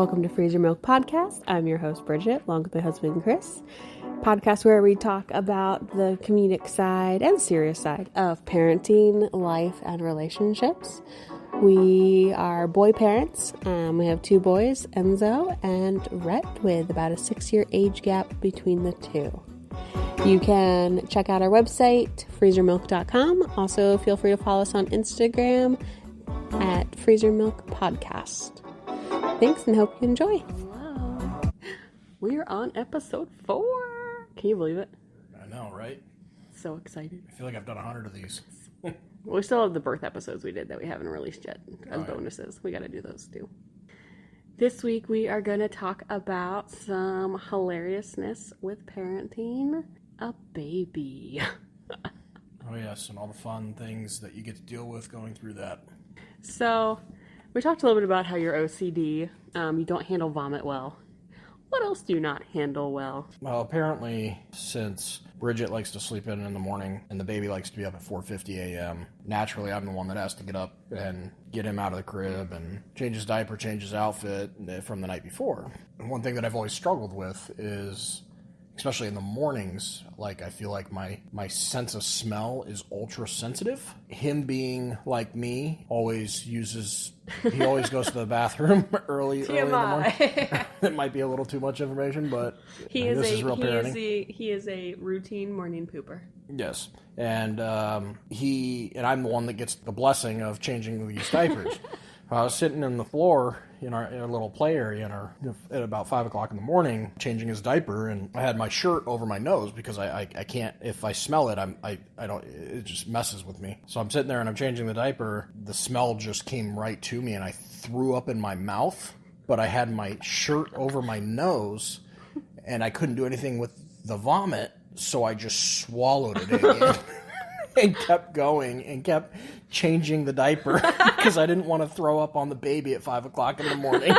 Welcome to Freezer Milk Podcast. I'm your host, Bridget, along with my husband, Chris. Podcast where we talk about the comedic side and serious side of parenting, life, and relationships. We are boy parents. We have two boys, Enzo and Rhett, with about a 6-year age gap between the two. You can check out our website, freezermilk.com. Also, feel free to follow us on Instagram at Freezer Milk Podcast. Thanks and hope you enjoy. Hello. We're on episode 4. Can you believe it? I know, right? So excited. I feel like I've done 100 of these. We still have the birth episodes we did that we haven't released yet as right. bonuses. We got to do those too. This week we are going to talk about some hilariousness with parenting a baby. Oh yes, and all the fun things that you get to deal with going through that. So, we talked a little bit about how you're OCD. You don't handle vomit well. What else do you not handle well? Well, apparently, since Bridget likes to sleep in the morning and the baby likes to be up at 4:50 a.m., naturally I'm the one that has to get up and get him out of the crib and change his diaper, change his outfit from the night before. And one thing that I've always struggled with is, especially in the mornings, like I feel like my sense of smell is ultra sensitive. Him being like me, he always goes to the bathroom early in the morning. It might be a little too much information, but he is real parenting. He is a routine morning pooper. Yes, and I'm the one that gets the blessing of changing these diapers. I was sitting on the floor in our little play area at about 5 o'clock in the morning, changing his diaper, and I had my shirt over my nose because I can't, if I smell it, I don't, it just messes with me. So I'm sitting there and I'm changing the diaper. The smell just came right to me and I threw up in my mouth, but I had my shirt over my nose and I couldn't do anything with the vomit, so I just swallowed it again. And kept going and kept changing the diaper because I didn't want to throw up on the baby at 5 o'clock in the morning.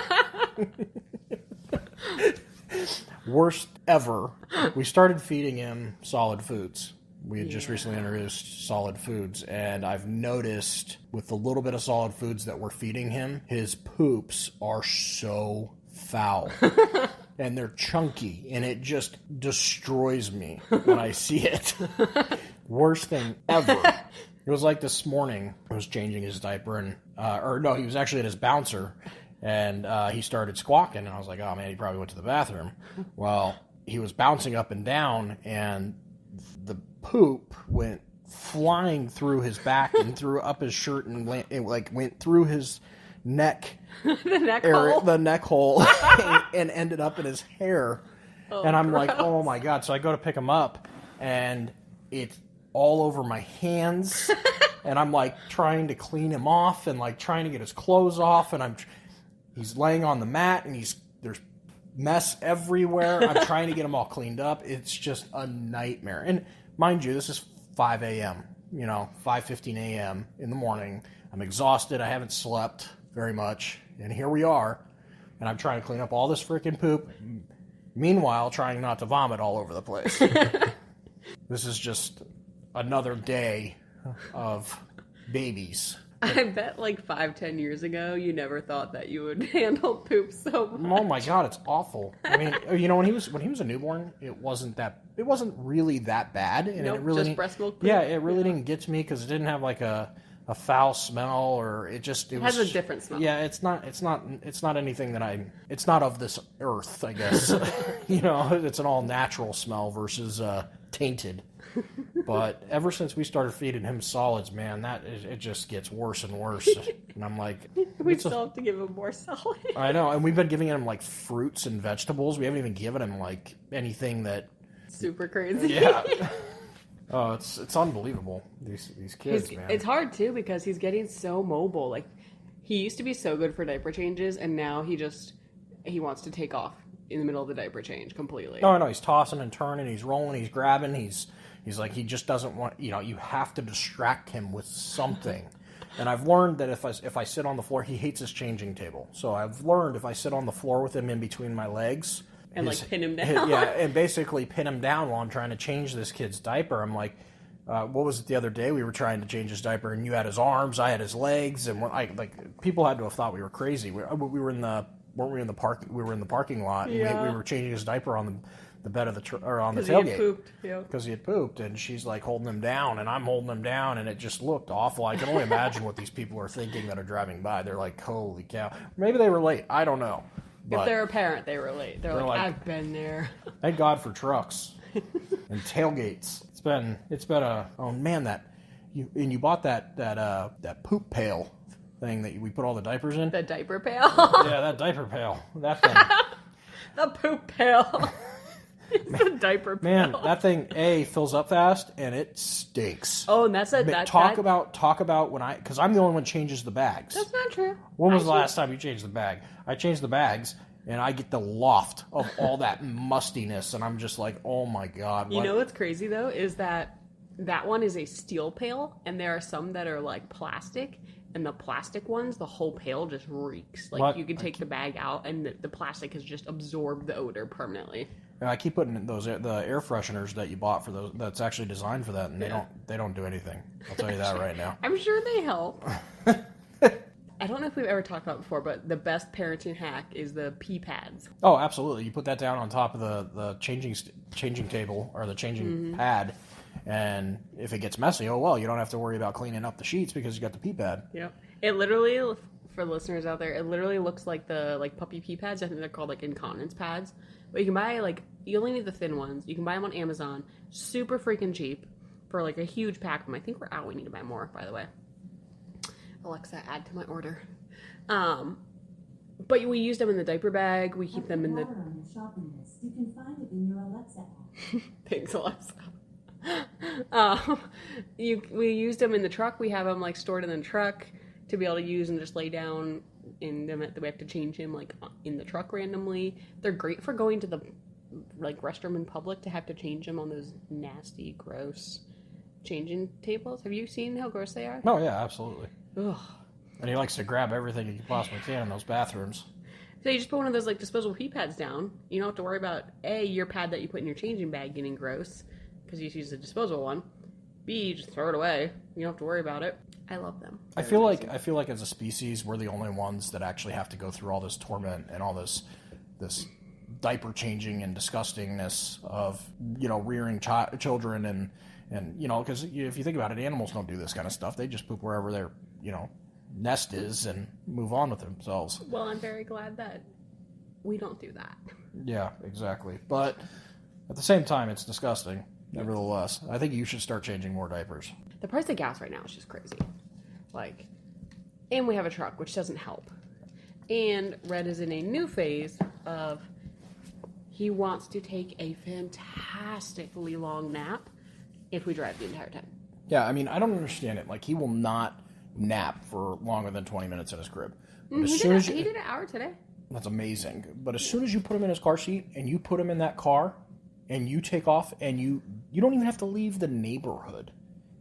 Worst ever. We started feeding him solid foods. We had just recently introduced solid foods, and I've noticed with the little bit of solid foods that we're feeding him, his poops are so foul. And they're chunky, and it just destroys me when I see it. Worst thing ever. It was like this morning, I was changing his diaper, and he was actually at his bouncer, and he started squawking, and I was like, oh man, he probably went to the bathroom. Well, he was bouncing up and down, and the poop went flying through his back and through up his shirt and went through his neck. The neck hole and ended up in his hair. And I'm gross. Like, oh my God. So I go to pick him up and it's all over my hands and I'm like trying to clean him off and like trying to get his clothes off and he's laying on the mat and there's mess everywhere. I'm trying to get him all cleaned up. It's just a nightmare. And mind you, this is 5 a.m., 5:15 a.m. in the morning. I'm exhausted. I haven't slept very much. And here we are. And I'm trying to clean up all this freaking poop. Meanwhile, trying not to vomit all over the place. This is just another day of babies. I bet 5-10 years ago, you never thought that you would handle poop so much. Oh my God, it's awful. I mean, when he was a newborn, it wasn't really that bad. And nope, it really just breast milk poop? Yeah, it really didn't get to me because it didn't have like a foul smell or it has a different smell. Yeah, it's not anything it's not of this earth, I guess. It's an all natural smell versus tainted. But ever since we started feeding him solids, man, it just gets worse and worse. And I'm like, we still have to give him more solids. I know, and we've been giving him like fruits and vegetables. We haven't even given him like anything that super crazy. Yeah. Oh, it's unbelievable. These kids, man. It's hard too because he's getting so mobile. Like he used to be so good for diaper changes, and now he wants to take off in the middle of the diaper change completely. No, he's tossing and turning, he's rolling, he's grabbing, he's like he just doesn't want. You have to distract him with something. And I've learned that if I sit on the floor, he hates his changing table. So I've learned if I sit on the floor with him in between my legs. And pin him down. And basically pin him down while I'm trying to change this kid's diaper. I'm like, what was it the other day? We were trying to change his diaper, and you had his arms, I had his legs, and people had to have thought we were crazy. We were in the weren't we in the park? We were in the parking lot, and Yeah. we were changing his diaper on the bed of or on the Because he had tailgate. pooped. Yeah. Because he had pooped, and she's like holding him down, and I'm holding him down, and it just looked awful. I can only imagine what these people are thinking that are driving by. They're like, holy cow. Maybe they were late. I don't know. If they're a parent, they were late. They're like, I've been there. Thank God for trucks and tailgates. It's been a, oh man, you bought that poop pail thing that we put all the diapers in. The diaper pail? Yeah, that diaper pail. That thing. The poop pail. It's the diaper pail. Man, that thing fills up fast and it stinks. Oh, and that's talk about when because I'm the only one who changes the bags. That's not true. When was the last time you changed the bag? I changed the bags and I get the loft of all that mustiness, and I'm just like, oh my God. You know what's crazy though is that one is a steel pail, and there are some that are like plastic. And the plastic ones, the whole pail just reeks. Like, you can take the bag out, and the plastic has just absorbed the odor permanently. I keep putting the air fresheners that you bought for those. That's actually designed for that, and they don't do anything. I'll tell you that right now. I'm sure they help. I don't know if we've ever talked about it before, but the best parenting hack is the pee pads. Oh, absolutely! You put that down on top of the changing table or the changing pad. And if it gets messy, oh well, you don't have to worry about cleaning up the sheets because you got the pee pad. Yep. It literally, for listeners out there, it literally looks like the puppy pee pads. I think they're called incontinence pads. But you can buy you only need the thin ones. You can buy them on Amazon, super freaking cheap for a huge pack of them. I think we're out. We need to buy more, by the way. Alexa, add to my order. But we use them in the diaper bag. We keep them in the. On your shopping list. You can find it in your Alexa app. Thanks, Alexa. We used them in the truck. We have them stored in the truck to be able to use and just lay down in them. We have to change him in the truck randomly. They're great for going to the restroom in public to have to change them on those nasty, gross changing tables. Have you seen how gross they are? Oh yeah, absolutely. Ugh. And he likes to grab everything he possibly can in those bathrooms. So you just put one of those disposable pee pads down. You don't have to worry about your pad that you put in your changing bag getting gross, because you use a disposable one. B, you just throw it away. You don't have to worry about it. I love them. I feel like as a species, we're the only ones that actually have to go through all this torment and all this diaper changing and disgustingness of rearing children and because if you think about it, animals don't do this kind of stuff. They just poop wherever their nest is and move on with themselves. Well, I'm very glad that we don't do that. Yeah, exactly. But at the same time, it's disgusting. Nevertheless, I think you should start changing more diapers. The price of gas right now is just crazy. And we have a truck, which doesn't help. And Red is in a new phase of he wants to take a fantastically long nap if we drive the entire time. Yeah, I mean, I don't understand it. He will not nap for longer than 20 minutes in his crib. He did an hour today. That's amazing. But as soon as you put him in his car seat and you put him in that car and you take off and you don't even have to leave the neighborhood.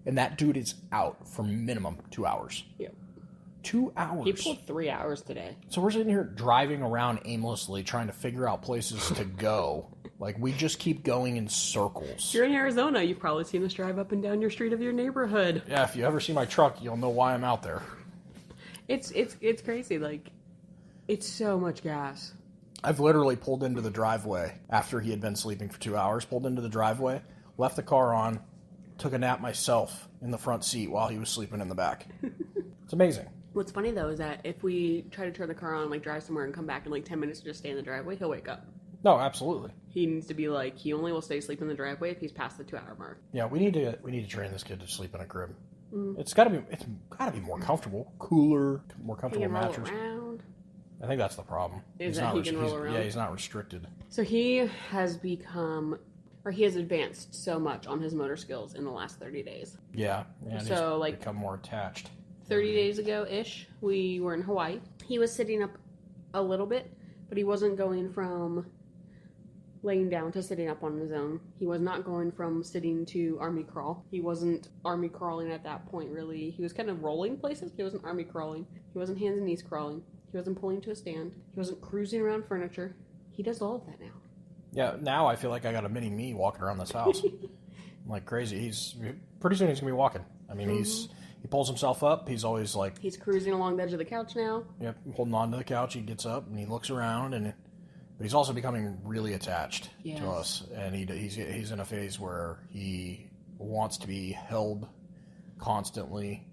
And that dude is out for minimum 2 hours. Yep. 2 hours. He pulled 3 hours today. So we're sitting here driving around aimlessly trying to figure out places to go. We just keep going in circles. If you're in Arizona, you've probably seen us drive up and down your street of your neighborhood. Yeah, if you ever see my truck, you'll know why I'm out there. It's crazy. It's so much gas. I've literally pulled into the driveway after he had been sleeping for 2 hours, pulled into the driveway, left the car on, took a nap myself in the front seat while he was sleeping in the back. It's amazing. What's funny, though, is that if we try to turn the car on, drive somewhere and come back in 10 minutes to just stay in the driveway, he'll wake up. No, absolutely. He needs to be he only will stay asleep in the driveway if he's past the 2 hour mark. Yeah, we need to train this kid to sleep in a crib. It's gotta be more comfortable, cooler, more comfortable mattress. Roll around. I think that's the problem. He can roll around? Yeah, he's not restricted. So he has advanced so much on his motor skills in the last 30 days. Yeah, and so he's become more attached. 30 days ago-ish, we were in Hawaii. He was sitting up a little bit, but he wasn't going from laying down to sitting up on his own. He was not going from sitting to army crawl. He wasn't army crawling at that point, really. He was kind of rolling places, but he wasn't army crawling. He wasn't hands and knees crawling. He wasn't pulling to a stand. He wasn't cruising around furniture. He does all of that now. Yeah, now I feel like I got a mini me walking around this house. I'm like crazy. Pretty soon he's gonna be walking. I mean, he pulls himself up. He's always like, He's cruising along the edge of the couch now. yep, holding on to the couch. He gets up and he looks around, but he's also becoming really attached to us. And he's in a phase where he wants to be held constantly.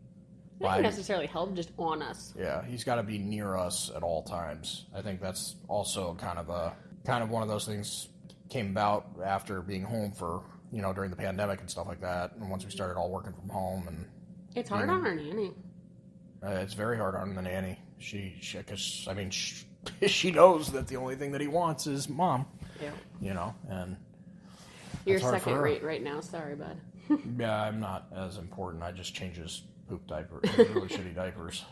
Not necessarily held, just on us. Yeah, he's got to be near us at all times. I think that's also kind of one of those things came about after being home for, during the pandemic and stuff like that. And once we started all working from home, and it's hard on our nanny. It's very hard on the nanny. She knows that the only thing that he wants is mom. Yeah. And you're second rate right now. Sorry, bud. Yeah, I'm not as important. I just change his poop diaper, really shitty diapers.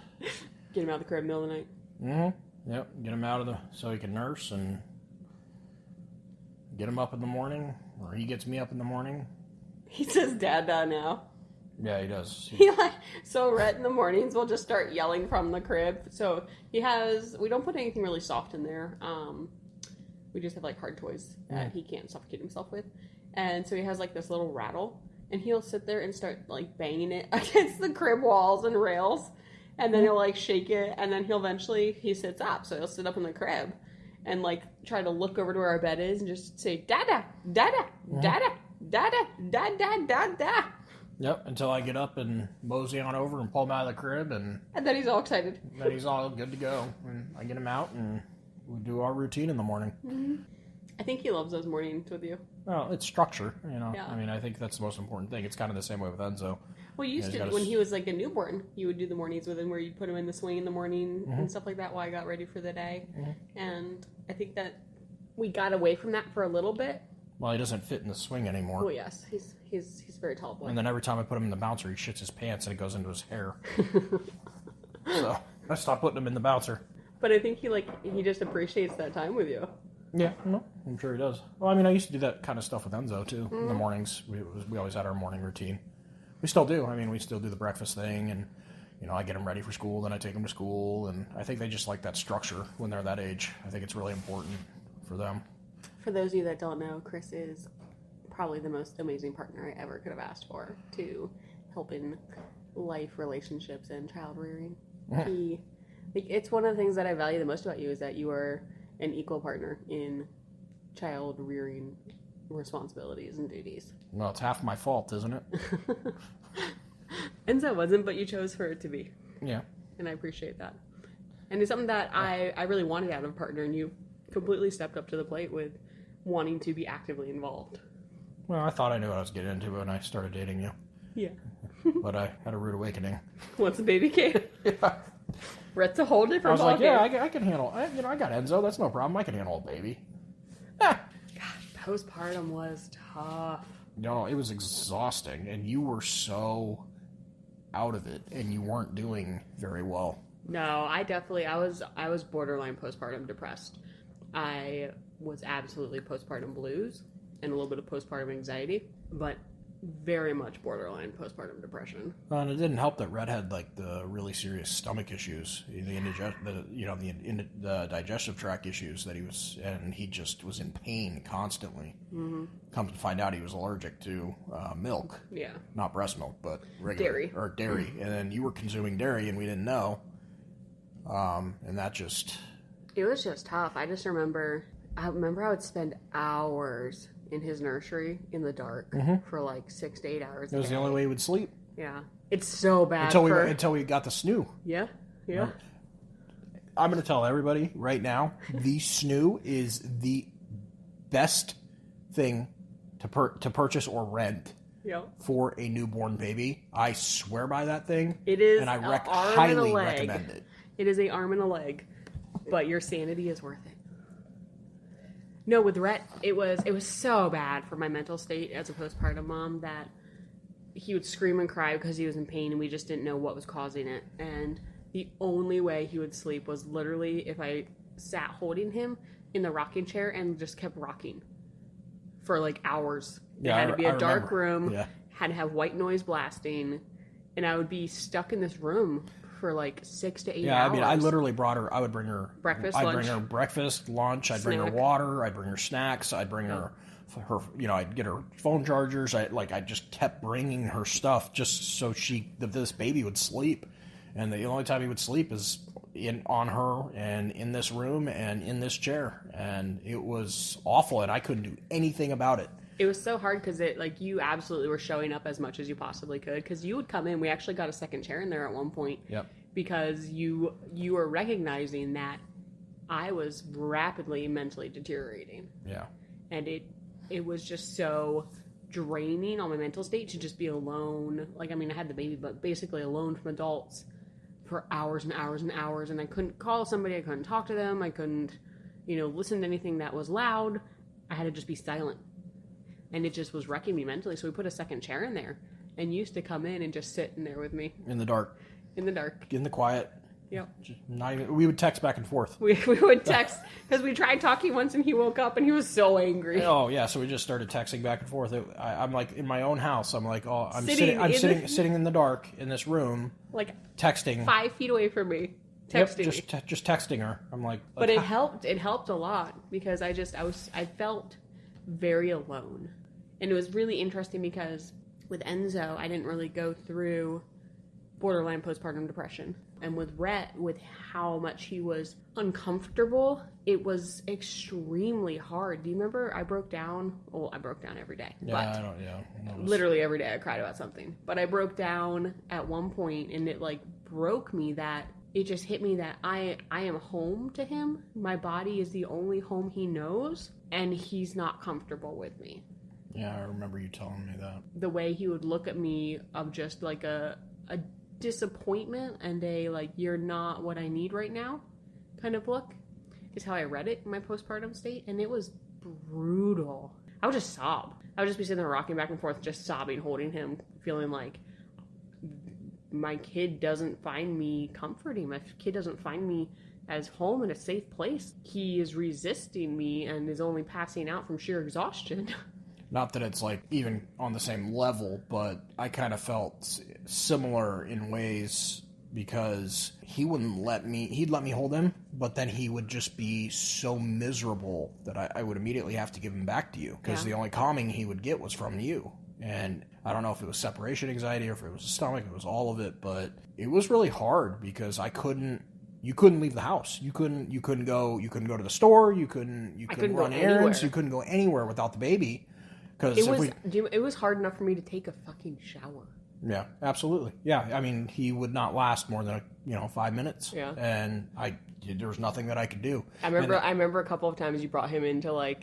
Get him out of the crib middle of the night. Mm-hmm. Yep. Get him out of so he can nurse, and get him up in the morning, or he gets me up in the morning. He says "Dada" now. Yeah, he does. So Rhett in the mornings will just start yelling from the crib. So we don't put anything really soft in there. We just have like hard toys that he can't suffocate himself with. And so he has like this little rattle, and he'll sit there and start like banging it against the crib walls and rails. And then he'll like shake it, and then he sits up. So he'll sit up in the crib and like try to look over to where our bed is and just say "Dada, Dada, Dada, Dada, Dada, Dada." Yep, until I get up and mosey on over and pull him out of the crib, and then he's all excited. Then he's all good to go, and I get him out, and we do our routine in the morning. Mm-hmm. I think he loves those mornings with you. Well, it's structure, Yeah. I mean, I think that's the most important thing. It's kind of the same way with Enzo. Well, you used to, when he was like a newborn, you would do the mornings with him where you'd put him in the swing in the morning and stuff like that while I got ready for the day. And I think that we got away from that for a little bit. Well, he doesn't fit in the swing anymore. Oh, yes. He's a very tall boy. And then every time I put him in the bouncer, he shits his pants and it goes into his hair. So I stopped putting him in the bouncer. But I think he just appreciates that time with you. Yeah, no, I'm sure he does. Well, I mean, I used to do that kind of stuff with Enzo, too, in the mornings. We always had our morning routine. We still do. I mean, we still do the breakfast thing, and, I get them ready for school, then I take them to school, and I think they just like that structure when they're that age. I think it's really important for them. For those of you that don't know, Chris is probably the most amazing partner I ever could have asked for to help in life, relationships, and child rearing. It's one of the things that I value the most about you is that you are an equal partner in child rearing responsibilities and duties. Well, it's half my fault, isn't it? Enzo wasn't, but you chose for it to be. Yeah. And I appreciate that. And it's something that I really wanted out of a partner, and you completely stepped up to the plate with wanting to be actively involved. Well, I thought I knew what I was getting into when I started dating you. Yeah. But I had a rude awakening. Once the baby came. Yeah. Brett's a whole different I was like, ballgame. yeah, I can handle. I got Enzo. That's no problem. I can handle a baby. God, postpartum was tough. No, it was exhausting, and you were so out of it, and you weren't doing very well. No, I was borderline postpartum depressed. I was absolutely postpartum blues and a little bit of postpartum anxiety, but very much borderline postpartum depression. And it didn't help that Red had like the really serious stomach issues, the digestive tract issues that he just was in pain constantly. Mm-hmm. Comes to find out he was allergic to milk. Yeah. Not breast milk, but regular dairy. And then you were consuming dairy and we didn't know. And that just... It was just tough. I remember I would spend hours in his nursery in the dark for like 6 to 8 hours. It was the only way he would sleep. Yeah. It's so bad. Until we got the snoo. Yeah. Yeah. Right? I'm going to tell everybody right now, the snoo is the best thing to purchase or rent for a newborn baby. I swear by that thing. It is, and I highly recommend it. It is an arm and a leg, but your sanity is worth it. No, with Rhett, it was so bad for my mental state as a postpartum mom that he would scream and cry because he was in pain and we just didn't know what was causing it. And the only way he would sleep was literally if I sat holding him in the rocking chair and just kept rocking for like hours. Yeah, it had to be a dark room, yeah. Had to have white noise blasting, and I would be stuck in this room for like 6 to 8 hours. Yeah, I mean, I literally I would bring her breakfast, I'd lunch, bring her breakfast, lunch, I'd bring her water, I'd bring her snacks, I'd bring her her, I'd get her phone chargers. I just kept bringing her stuff just so this baby would sleep. And the only time he would sleep is on her and in this room and in this chair. And it was awful, and I couldn't do anything about it. It was so hard because you absolutely were showing up as much as you possibly could, because you would come in. We actually got a second chair in there at one point. Yep. Because you were recognizing that I was rapidly mentally deteriorating. Yeah. And it was just so draining on my mental state to just be alone. I had the baby, but basically alone from adults for hours and hours and hours. And I couldn't call somebody. I couldn't talk to them. I couldn't, listen to anything that was loud. I had to just be silent. And it just was wrecking me mentally. So we put a second chair in there and used to come in and just sit in there with me. In the dark. In the dark. In the quiet. Yep. We would text back and forth. We would text because we tried talking once and he woke up and he was so angry. Oh yeah, so we just started texting back and forth. I'm like in my own house. I'm like, I'm sitting in the dark in this room, texting 5 feet away from me, texting. Yep, just texting her. I'm like, but it helped. It helped a lot because I felt very alone, and it was really interesting because with Enzo, I didn't really go through borderline postpartum depression. And with Rhett, with how much he was uncomfortable, it was extremely hard. Do you remember I broke down? Well, I broke down every day. Yeah, Literally every day I cried about something. But I broke down at one point, and it broke me that it just hit me that I am home to him. My body is the only home he knows, and he's not comfortable with me. Yeah, I remember you telling me that. The way he would look at me of just a disappointment and you're not what I need right now kind of look is how I read it in my postpartum state, and it was brutal. I would just sob. I would just be sitting there rocking back and forth, just sobbing, holding him, feeling like my kid doesn't find me comforting. My kid doesn't find me as home and a safe place. He is resisting me and is only passing out from sheer exhaustion. Not that it's even on the same level, but I kind of felt similar in ways because he'd let me hold him, but then he would just be so miserable that I would immediately have to give him back to you because the only calming he would get was from you. And I don't know if it was separation anxiety or if it was the stomach, it was all of it, but it was really hard because you couldn't leave the house. You couldn't go to the store. You couldn't run errands. You couldn't go anywhere without the baby. It was hard enough for me to take a fucking shower. Yeah, absolutely. Yeah, I mean, he would not last more than 5 minutes. Yeah, and there was nothing that I could do. I remember a couple of times you brought him in to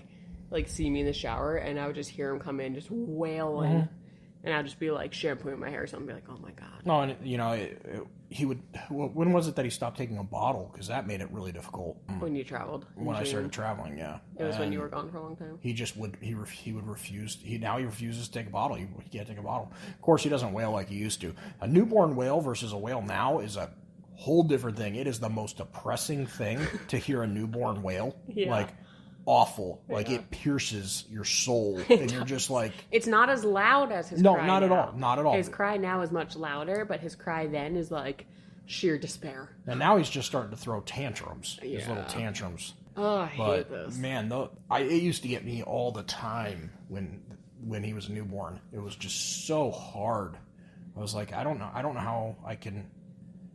see me in the shower, and I would just hear him come in just wailing, mm-hmm. and I'd just be shampooing my hair or something, be like, oh my god. No, and he would. When was it that he stopped taking a bottle? Because that made it really difficult. When you traveled. When I started traveling, yeah. It was when you were gone for a long time. He just would. He would refuse. Now he refuses to take a bottle. He can't take a bottle. Of course, he doesn't wail like he used to. A newborn wail versus a wail now is a whole different thing. It is the most depressing thing to hear a newborn wail. Yeah. Awful. It pierces your soul, and you're just it's not as loud as his cry. No, not now. Not at all. His cry now is much louder, but his cry then is sheer despair. And now he's just starting to throw tantrums. Yeah. His little tantrums. Oh, I hate those. Man, it used to get me all the time when he was a newborn. It was just so hard. I was like, I don't know how I can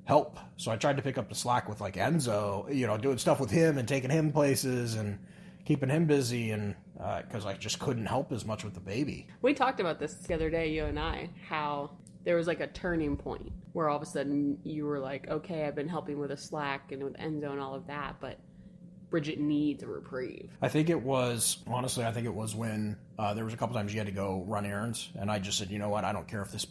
help. So I tried to pick up the slack with Enzo, doing stuff with him and taking him places and keeping him busy, and because I just couldn't help as much with the baby. We talked about this the other day, you and I, how there was a turning point where all of a sudden you were okay, I've been helping with a slack and with Enzo and all of that, but Bridget needs a reprieve. I think it was when there was a couple times you had to go run errands, and I just said, you know what, I don't care if this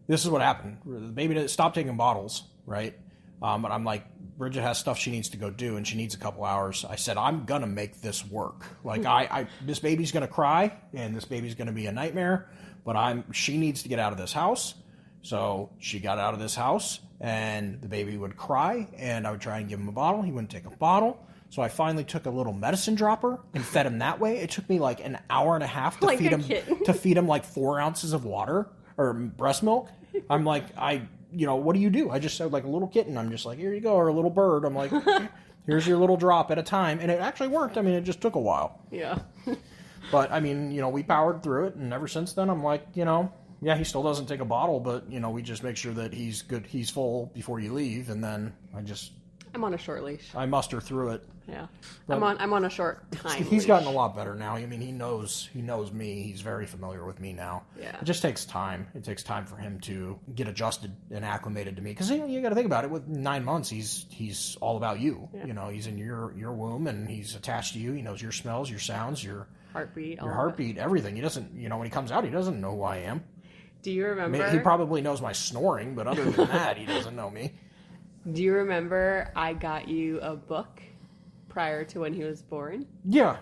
is what happened. The baby stopped taking bottles, right? But I'm Bridget has stuff she needs to go do, and she needs a couple hours. I said, I'm going to make this work. This baby's going to cry, and this baby's going to be a nightmare, but she needs to get out of this house. So she got out of this house, and the baby would cry, and I would try and give him a bottle. He wouldn't take a bottle. So I finally took a little medicine dropper and fed him that way. It took me an hour and a half to feed him 4 ounces of water or breast milk. I'm what do you do? I just said a little kitten. I'm just here you go, or a little bird. I'm here's your little drop at a time. And it actually worked. I mean, it just took a while. Yeah. But, I mean, we powered through it, and ever since then, I'm like, yeah, he still doesn't take a bottle, but, we just make sure that he's good, he's full before you leave, and then I'm on a short leash. I muster through it. Yeah. I'm on a short time He's leash. gotten a lot better now. I mean, he knows me. He's very familiar with me now. Yeah. It just takes time. It takes time for him to get adjusted and acclimated to me. Because, you got to think about it. With 9 months, he's all about you. Yeah. He's in your womb, and he's attached to you. He knows your smells, your sounds, your heartbeat, everything. He doesn't, when he comes out, he doesn't know who I am. Do you remember? He probably knows my snoring, but other than that, he doesn't know me. Do you remember I got you a book prior to when he was born? Yeah.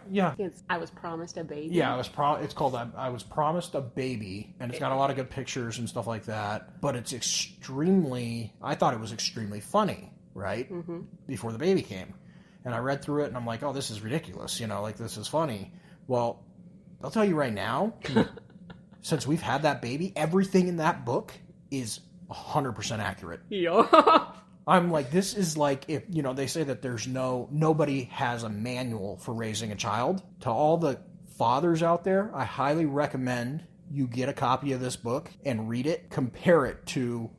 I Was Promised a Baby. Yeah, it's called I Was Promised a Baby, and it's got a lot of good pictures and stuff like that, but it's I thought it was extremely funny, right? Mm-hmm. Before the baby came. And I read through it, and I'm like, oh, this is ridiculous, this is funny. Well, I'll tell you right now, since we've had that baby, everything in that book is 100% accurate. Yeah. I'm like, this is like, if, they say that nobody has a manual for raising a child. To all the fathers out there, I highly recommend you get a copy of this book and read it, compare it to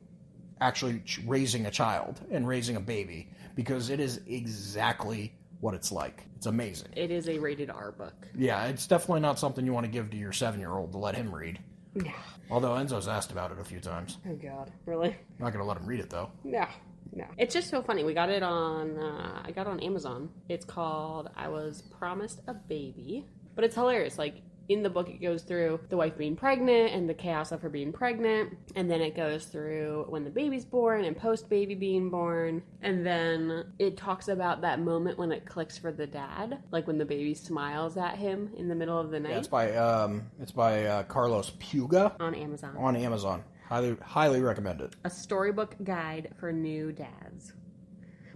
actually raising a child and raising a baby, because it is exactly what it's like. It's amazing. It is a rated R book. Yeah, it's definitely not something you want to give to your 7-year-old to let him read. No. Although Enzo's asked about it a few times. Oh, God. Really? Not going to let him read it, though. No. It's just so funny. We got it on, I got it on Amazon. It's called I Was Promised a Baby. But it's hilarious. Like, in the book, it goes through the wife being pregnant and the chaos of her being pregnant. And then it goes through when the baby's born and post-baby being born. And then it talks about that moment when it clicks for the dad. Like when the baby smiles at him in the middle of the night. Yeah, it's by Carlos Puga. On Amazon. On Amazon. Highly recommend it. A storybook guide for new dads.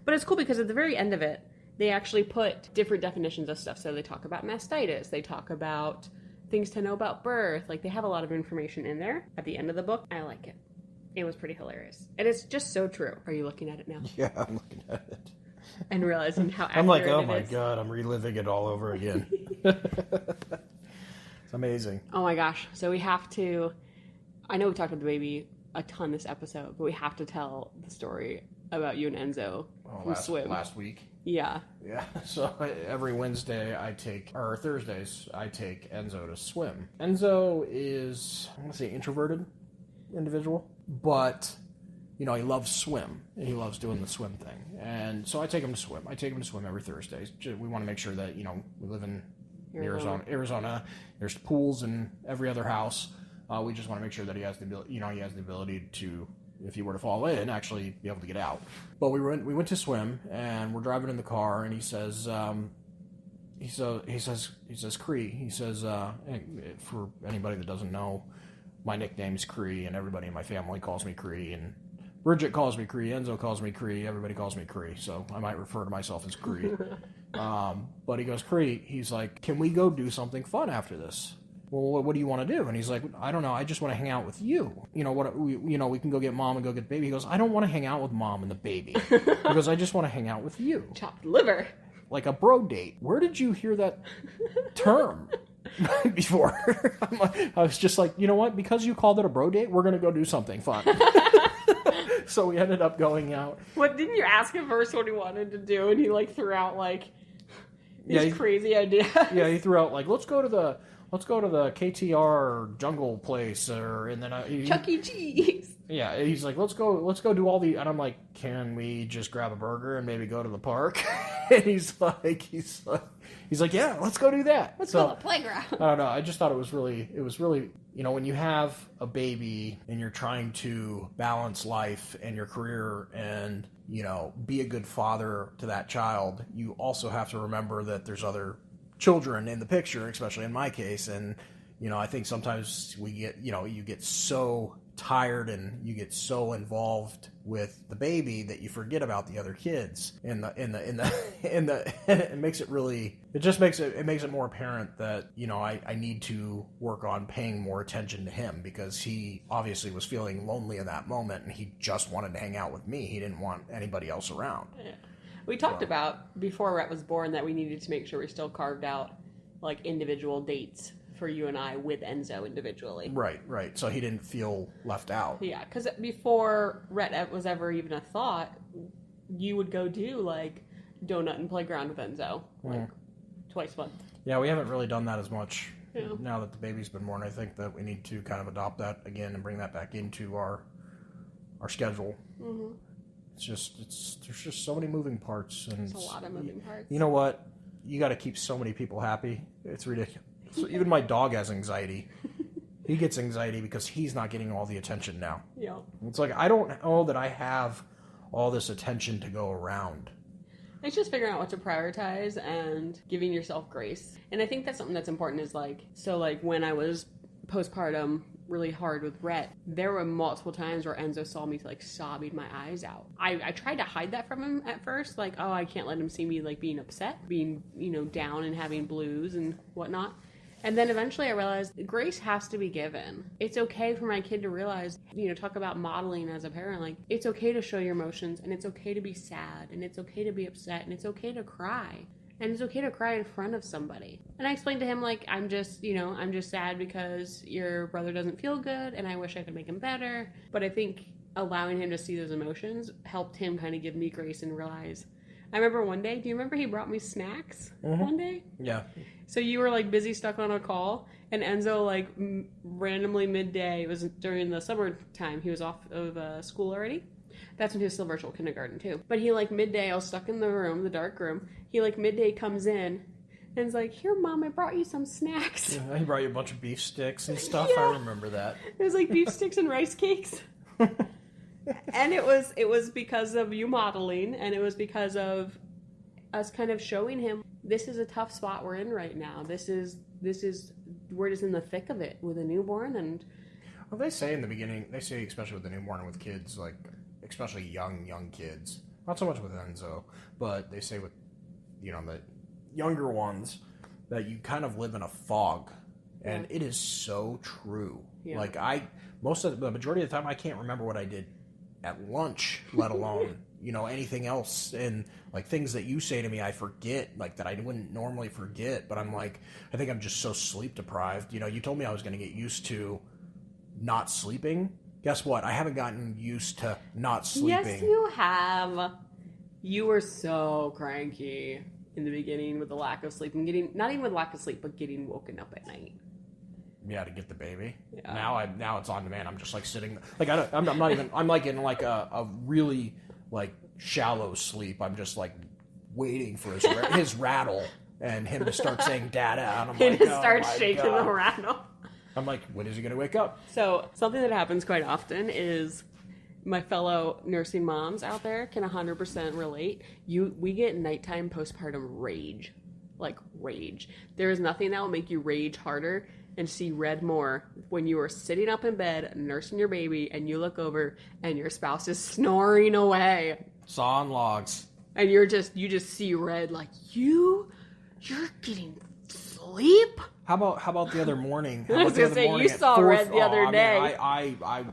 But it's cool because at the very end of it, they actually put different definitions of stuff. So they talk about mastitis. They talk about things to know about birth. Like, they have a lot of information in there at the end of the book. I like it. It was pretty hilarious. And it's just so true. Are you looking at it now? Yeah, I'm looking at it. And realizing how accurate I'm like, oh it my is. God, I'm reliving it all over again. It's amazing. Oh my gosh. So we have to... I know we talked about the baby a ton this episode, but we have to tell the story about you and Enzo who swim. Last week. Yeah. Yeah. So every Wednesday or Thursdays, I take Enzo to swim. Enzo is, I'm going to say, introverted individual, but, he loves swim. And he loves doing the swim thing. And so I take him to swim. Every Thursday. We want to make sure that, we live in Arizona. There's pools in every other house. We just want to make sure that he has the ability to, if he were to fall in, actually be able to get out. But we went to swim, and we're driving in the car, and he says, Cree. He says, for anybody that doesn't know, my nickname's Cree, and everybody in my family calls me Cree, and Bridget calls me Cree, Enzo calls me Cree, everybody calls me Cree, so I might refer to myself as Cree. But he goes, Cree, he's like, can we go do something fun after this? Well, what do you want to do? And he's like, I don't know. I just want to hang out with you. We can go get mom and go get the baby. He goes, I don't want to hang out with mom and the baby. He goes, I just want to hang out with you. Chopped liver. Like a bro date. Where did you hear that term before? I was just like, you know what? Because you called it a bro date, we're going to go do something fun. So we ended up going out. What, didn't you ask him first what he wanted to do? And he threw out these crazy ideas. Yeah, he threw out let's go to the KTR jungle place, and then Chuck E. Cheese. Yeah, he's like, let's go do all the, and I'm like, can we just grab a burger and maybe go to the park? And he's like, yeah, let's go do that. Let's go to the playground. I don't know. I just thought it was really, when you have a baby and you're trying to balance life and your career and, be a good father to that child, you also have to remember that there's other children in the picture, especially in my case. And, I think sometimes we get, you get so tired and you get so involved with the baby that you forget about the other kids. And it makes it more apparent that, I need to work on paying more attention to him, because he obviously was feeling lonely in that moment and he just wanted to hang out with me. He didn't want anybody else around. Yeah. We talked about before Rhett was born that we needed to make sure we still carved out like individual dates for you and I with Enzo individually. Right. So he didn't feel left out. Yeah, because before Rhett was ever even a thought, you would go do like donut and playground with Enzo like twice a month. Yeah, we haven't really done that as much Yeah. now that the baby's been born. I think that we need to kind of adopt that again and bring that back into our schedule. Mm-hmm. There's just so many moving parts, and There's a lot of moving parts. You know what? You got to keep so many people happy. It's ridiculous. So even my dog has anxiety. He gets anxiety because he's not getting all the attention now. Yeah. It's like, I don't know that I have all this attention to go around. It's just figuring out what to prioritize and giving yourself grace. And I think that's something that's important is like, so like when I was postpartum really hard with Rhett, there were multiple times where Enzo saw me like sobbing my eyes out. I tried to hide that from him at first, like, oh, I can't let him see me like being upset, being, down and having blues and whatnot. And then eventually I realized grace has to be given. It's okay for my kid to realize, talk about modeling as a parent, like it's okay to show your emotions, and it's okay to be sad, and it's okay to be upset, and it's okay to cry. And it's okay to cry in front of somebody. And I explained to him, like, I'm just sad because your brother doesn't feel good and I wish I could make him better. But I think allowing him to see those emotions helped him kind of give me grace and realize. I remember one day, do you remember he brought me snacks one day? Yeah. So you were like busy stuck on a call, and Enzo like randomly midday, it was during the summertime, he was off of school already. That's when he was still virtual kindergarten too. But he like midday, I was stuck in the room, the dark room. He like midday comes in and is like, "Here, Mom, I brought you some snacks." Yeah, he brought you a bunch of beef sticks and stuff. Yeah. I remember that. It was like beef sticks and rice cakes. And it was because of you modeling, and it was because of us kind of showing him this is a tough spot we're in right now. This is we're just in the thick of it with a newborn. And well, they say in the beginning, especially with the newborn and with kids, like especially young kids, not so much with Enzo, but they say with the younger ones that you kind of live in a fog, and it is so true. Yeah. Like the majority of the time I can't remember what I did at lunch, let alone anything else. And like things that you say to me I forget, like that I wouldn't normally forget, but I'm like, I think I'm just so sleep deprived. You told me I was going to get used to not sleeping. Guess what? I haven't gotten used to not sleeping. Yes, you have. You were so cranky in the beginning with the lack of sleep and not even with lack of sleep, but getting woken up at night. Yeah, to get the baby. Yeah. Now it's on demand. I'm just like sitting, like I'm not even. I'm like in like a really like shallow sleep. I'm just like waiting for his rattle and him to start saying "Dada," and I'm like, start shaking the rattle. I'm like, when is he gonna wake up? So something that happens quite often is my fellow nursing moms out there can 100% relate. We get nighttime postpartum rage, like rage. There is nothing that will make you rage harder and see red more when you are sitting up in bed nursing your baby and you look over and your spouse is snoring away. Sawing logs. And you just see red, like you're getting sleep. How about the other morning? I was gonna say you saw red the other day. I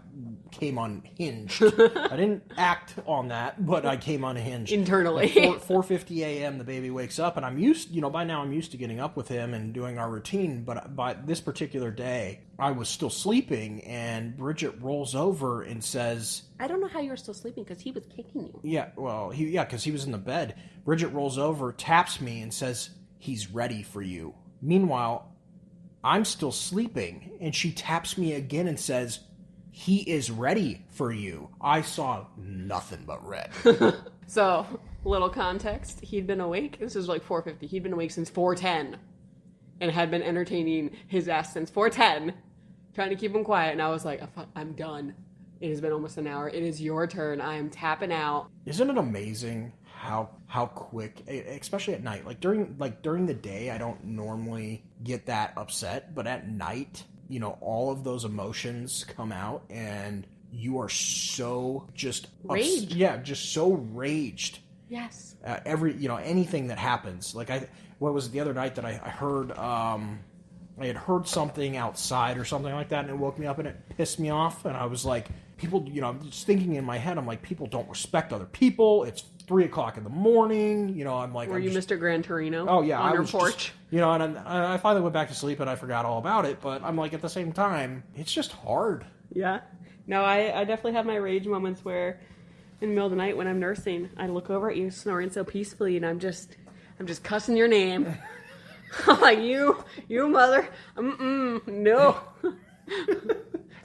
came unhinged. I didn't act on that, but I came unhinged internally. 4:50 a.m. the baby wakes up, and I'm used. By now I'm used to getting up with him and doing our routine. But by this particular day, I was still sleeping, and Bridget rolls over and says, "I don't know how you were still sleeping because he was kicking you." Yeah, well, because he was in the bed. Bridget rolls over, taps me, and says, "He's ready for you." Meanwhile, I'm still sleeping, and she taps me again and says, "He is ready for you." I saw nothing but red. So, little context. He'd been awake. This is like 4:50. He'd been awake since 4:10 and had been entertaining his ass since 4:10, trying to keep him quiet. And I was like, I'm done. It has been almost an hour. It is your turn. I am tapping out. Isn't it amazing how quick, especially at night, like during the day, I don't normally get that upset, but at night, all of those emotions come out and you are so just raged. Just so raged. Yes. Anything that happens, like what was it the other night that I heard, I had heard something outside or something like that, and it woke me up and it pissed me off, and I was like, people, I'm just thinking in my head, I'm like, people don't respect other people. It's 3 o'clock in the morning. You know, I'm like, Were you Mr. Gran Torino? Oh yeah, on I your was porch. just, you know, and I finally went back to sleep and I forgot all about it. But I'm like, at the same time, it's just hard. Yeah. No, I definitely have my rage moments where in the middle of the night when I'm nursing, I look over at you snoring so peacefully and I'm just cussing your name. I'm like, you mother, no.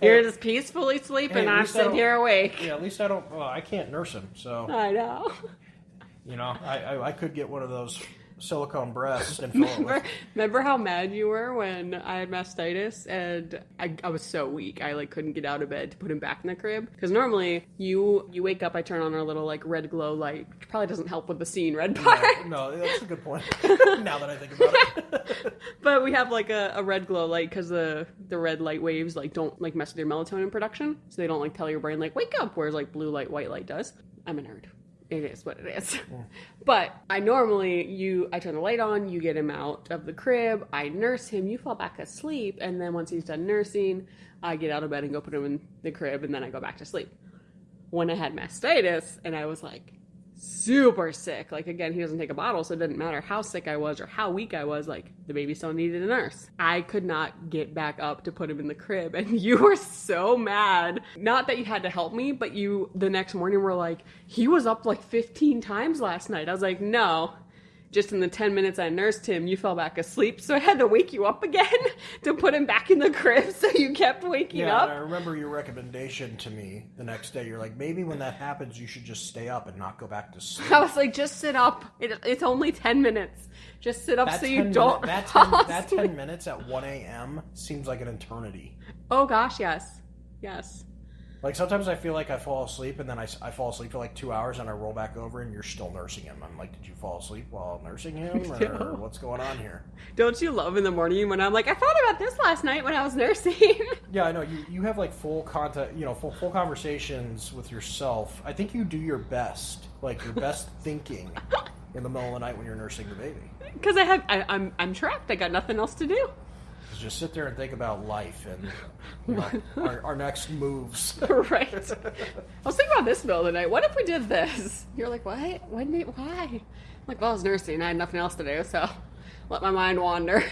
You're just peacefully sleeping. Hey, I'm sitting here awake. Yeah, at least I don't. Well, I can't nurse him, so I know. you know, I could get one of those silicone breasts and fill it with. Remember how mad you were when I had mastitis and I was so weak I like couldn't get out of bed to put him back in the crib? Because normally you wake up, I turn on our little like red glow light. It probably doesn't help with the scene red part. No, that's a good point. Now that I think about it. But we have like a red glow light because the red light waves like don't like mess with your melatonin production, so they don't like tell your brain like wake up, whereas like blue light, white light does. I'm a nerd. It is what it is. Yeah. But I turn the light on, you get him out of the crib, I nurse him, you fall back asleep, and then once he's done nursing, I get out of bed and go put him in the crib, and then I go back to sleep. When I had mastitis, and I was like super sick, like again, he doesn't take a bottle, so it didn't matter how sick I was or how weak I was, like the baby still needed a nurse. I could not get back up to put him in the crib, and you were so mad. Not that you had to help me, but you the next morning were like, he was up like 15 times last night. I was like, no. Just in the 10 minutes I nursed him, you fell back asleep, so I had to wake you up again to put him back in the crib, so you kept waking up. Yeah, I remember your recommendation to me the next day. You're like, maybe when that happens, you should just stay up and not go back to sleep. I was like, just sit up. It's only 10 minutes. Just sit up so you don't that fall 10 minutes at 1 a.m. seems like an eternity. Oh, gosh, yes. Yes. Like, sometimes I feel like I fall asleep, and then I fall asleep for like 2 hours, and I roll back over, and you're still nursing him. I'm like, did you fall asleep while nursing him, or what's going on here? Don't you love in the morning when I'm like, I thought about this last night when I was nursing? Yeah, I know. You have, like, full contact, you know, full conversations with yourself. I think you do your best, like, your best thinking in the middle of the night when you're nursing the baby. Because I'm trapped. I got nothing else to do. Just sit there and think about life and you know, our next moves. Right. I was thinking about this middle of the night. What if we did this? You're like, what? Why? I'm like, well, I was nursing. I had nothing else to do, so let my mind wander.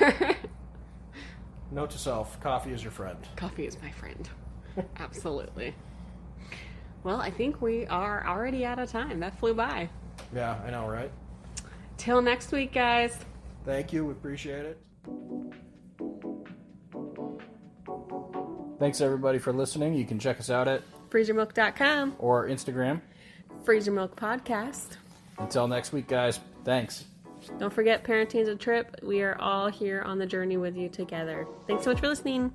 Note to self, coffee is your friend. Coffee is my friend. Absolutely. Well, I think we are already out of time. That flew by. Yeah, I know, right? Till next week, guys. Thank you. We appreciate it. Thanks, everybody, for listening. You can check us out at freezermilk.com or Instagram. Freezer Milk Podcast. Until next week, guys. Thanks. Don't forget, parenting is a trip. We are all here on the journey with you together. Thanks so much for listening.